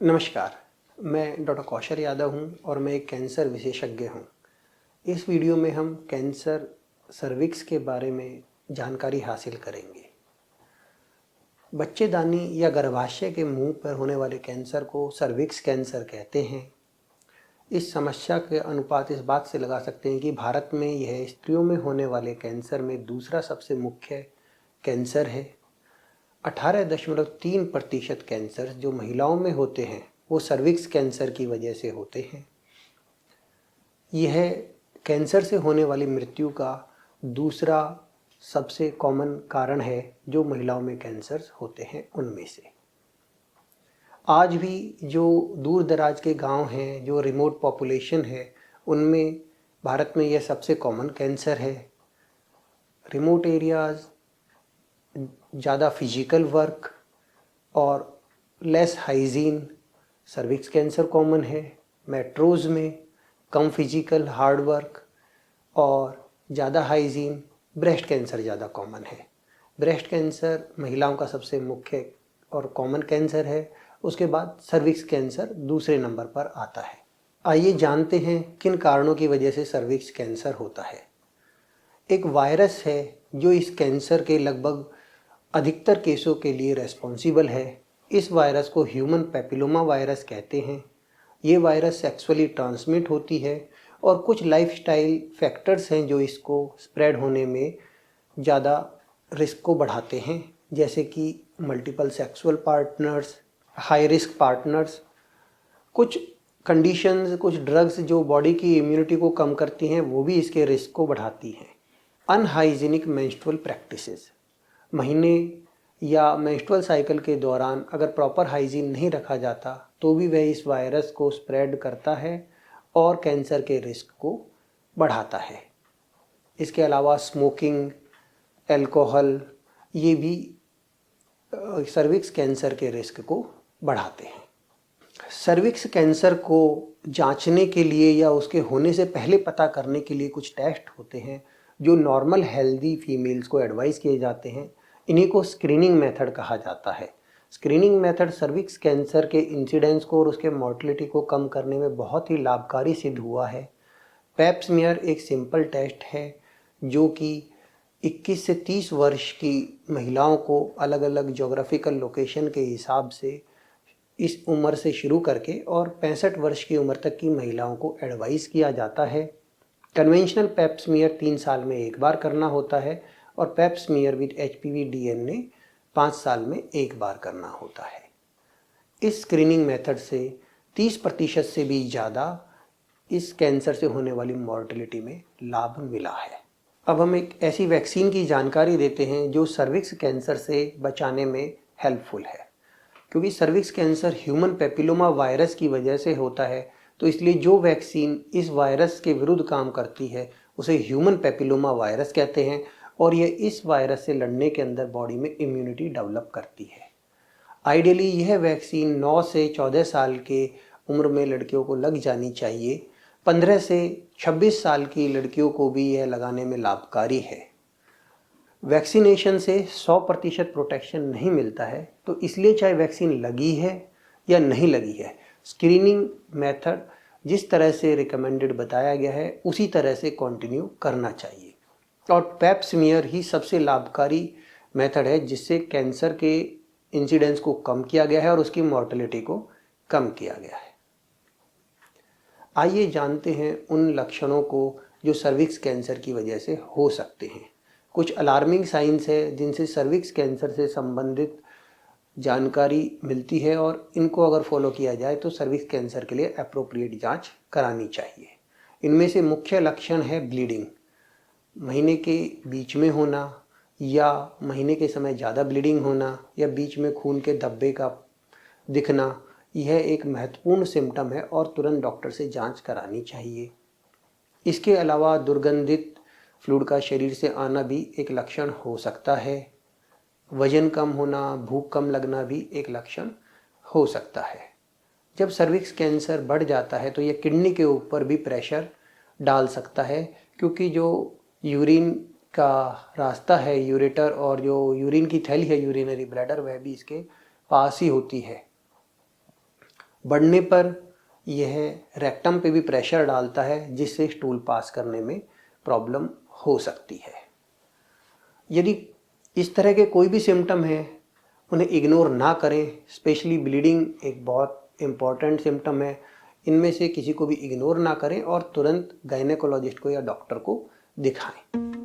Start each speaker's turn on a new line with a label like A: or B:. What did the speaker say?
A: नमस्कार, मैं डॉक्टर कौशल यादव हूँ और मैं एक कैंसर विशेषज्ञ हूँ। इस वीडियो में हम कैंसर सर्विक्स के बारे में जानकारी हासिल करेंगे। बच्चेदानी या गर्भाशय के मुंह पर होने वाले कैंसर को सर्विक्स कैंसर कहते हैं। इस समस्या के अनुपात इस बात से लगा सकते हैं कि भारत में यह स्त्रियों में होने वाले कैंसर में दूसरा सबसे मुख्य कैंसर है। 18.3% कैंसर जो महिलाओं में होते हैं वो सर्विक्स कैंसर की वजह से होते हैं। यह कैंसर से होने वाली मृत्यु का दूसरा सबसे कॉमन कारण है जो महिलाओं में कैंसर होते हैं उनमें से। आज भी जो दूर दराज के गांव हैं, जो रिमोट पॉपुलेशन है, उनमें भारत में यह सबसे कॉमन कैंसर है। रिमोट एरियाज़, ज़्यादा फिजिकल वर्क और less hygiene cervix cancer common है। मेट्रोज़ में कम फिजिकल हार्ड वर्क और ज़्यादा हाइजीन ब्रेस्ट कैंसर ज़्यादा कॉमन है। ब्रेस्ट कैंसर महिलाओं का सबसे मुख्य और कॉमन कैंसर है। उसके बाद सर्विक्स कैंसर दूसरे नंबर पर आता है। आइए जानते हैं किन कारणों की वजह से सर्विक्स कैंसर होता है। एक वायरस है जो इस कैंसर के लगभग अधिकतर केसों के लिए रेस्पॉन्सिबल है। इस वायरस को ह्यूमन पैपिलोमा वायरस कहते हैं। ये वायरस सेक्सुअली ट्रांसमिट होती है और कुछ लाइफस्टाइल फैक्टर्स हैं जो इसको स्प्रेड होने में ज़्यादा रिस्क को बढ़ाते हैं, जैसे कि multiple sexual partners, high risk partners, कुछ कंडीशंस, कुछ ड्रग्स जो बॉडी की इम्यूनिटी को कम करती हैं वो भी इसके रिस्क को बढ़ाती हैं। अनहाइजीनिक मेंस्ट्रुअल प्रैक्टिसेस, महीने या मेंस्ट्रुअल साइकिल के दौरान अगर प्रॉपर हाइजीन नहीं रखा जाता तो भी वह इस वायरस को स्प्रेड करता है और कैंसर के रिस्क को बढ़ाता है। इसके अलावा स्मोकिंग, अल्कोहल, ये भी सर्विक्स कैंसर के रिस्क को बढ़ाते हैं। सर्विक्स कैंसर को जांचने के लिए या उसके होने से पहले पता करने के लिए कुछ टेस्ट होते हैं जो नॉर्मल हेल्दी फीमेल्स को एडवाइस किए जाते हैं। इन्हीं को स्क्रीनिंग मेथड कहा जाता है। स्क्रीनिंग मेथड सर्विक्स कैंसर के इंसिडेंस को और उसके मॉर्टेलिटी को कम करने में बहुत ही लाभकारी सिद्ध हुआ है। पैप स्मीयर एक सिंपल टेस्ट है जो कि 21 से 30 वर्ष की महिलाओं को अलग अलग ज्योग्राफिकल लोकेशन के हिसाब से इस उम्र से शुरू करके और 65 वर्ष की उम्र तक की महिलाओं को एडवाइस किया जाता है। कन्वेंशनल पैप स्मीयर 3 साल में एक बार करना होता है और pap smear with HPV DNA 5 साल में एक बार करना होता है। इस स्क्रीनिंग मेथड से 30% से भी ज़्यादा इस कैंसर से होने वाली मॉर्टेलिटी में लाभ मिला है। अब हम एक ऐसी वैक्सीन की जानकारी देते हैं जो सर्विक्स कैंसर से बचाने में हेल्पफुल है। क्योंकि cervix cancer human papilloma virus की वजह से होता है, तो इसलिए जो वैक्सीन इस वायरस के विरुद्ध काम करती है उसे ह्यूमन पैपिलोमा वायरस कहते हैं और यह इस वायरस से लड़ने के अंदर बॉडी में इम्यूनिटी डेवलप करती है। आइडियली यह वैक्सीन 9 से 14 साल के उम्र में लड़कियों को लग जानी चाहिए। 15 से 26 साल की लड़कियों को भी यह लगाने में लाभकारी है। वैक्सीनेशन से 100% प्रोटेक्शन नहीं मिलता है, तो इसलिए चाहे वैक्सीन लगी है या नहीं लगी है, स्क्रीनिंग मेथड जिस तरह से रिकमेंडेड बताया गया है उसी तरह से कंटिन्यू करना चाहिए। और पैप स्मीयर ही सबसे लाभकारी मेथड है जिससे कैंसर के इंसिडेंस को कम किया गया है और उसकी मॉर्टेलिटी को कम किया गया है। आइए जानते हैं उन लक्षणों को जो सर्विक्स कैंसर की वजह से हो सकते हैं। कुछ अलार्मिंग साइंस है जिनसे सर्विक्स कैंसर से संबंधित जानकारी मिलती है और इनको अगर फॉलो किया जाए तो सर्विक्स कैंसर के लिए एप्रोप्रिएट जांच करानी चाहिए। इनमें से मुख्य लक्षण है ब्लीडिंग, महीने के बीच में होना या महीने के समय ज़्यादा ब्लीडिंग होना या बीच में खून के धब्बे का दिखना, यह एक महत्वपूर्ण सिम्टम है और तुरंत डॉक्टर से जांच करानी चाहिए। इसके अलावा दुर्गंधित फ्लूइड का शरीर से आना भी एक लक्षण हो सकता है। वजन कम होना, भूख कम लगना भी एक लक्षण हो सकता है। जब सर्विक्स कैंसर बढ़ जाता है तो यह किडनी के ऊपर भी प्रेशर डाल सकता है, क्योंकि जो यूरिन का रास्ता है, यूरेटर, और जो यूरिन की थैली है यूरिनरी ब्लैडर, वह भी इसके पास ही होती है। बढ़ने पर यह रेक्टम पे भी प्रेशर डालता है, जिससे स्टूल पास करने में प्रॉब्लम हो सकती है। यदि इस तरह के कोई भी सिम्टम है, उन्हें इग्नोर ना करें। स्पेशली ब्लीडिंग एक बहुत इम्पॉर्टेंट सिम्टम है। इनमें से किसी को भी इग्नोर ना करें और तुरंत गायनेकोलॉजिस्ट को या डॉक्टर को दिखाएं।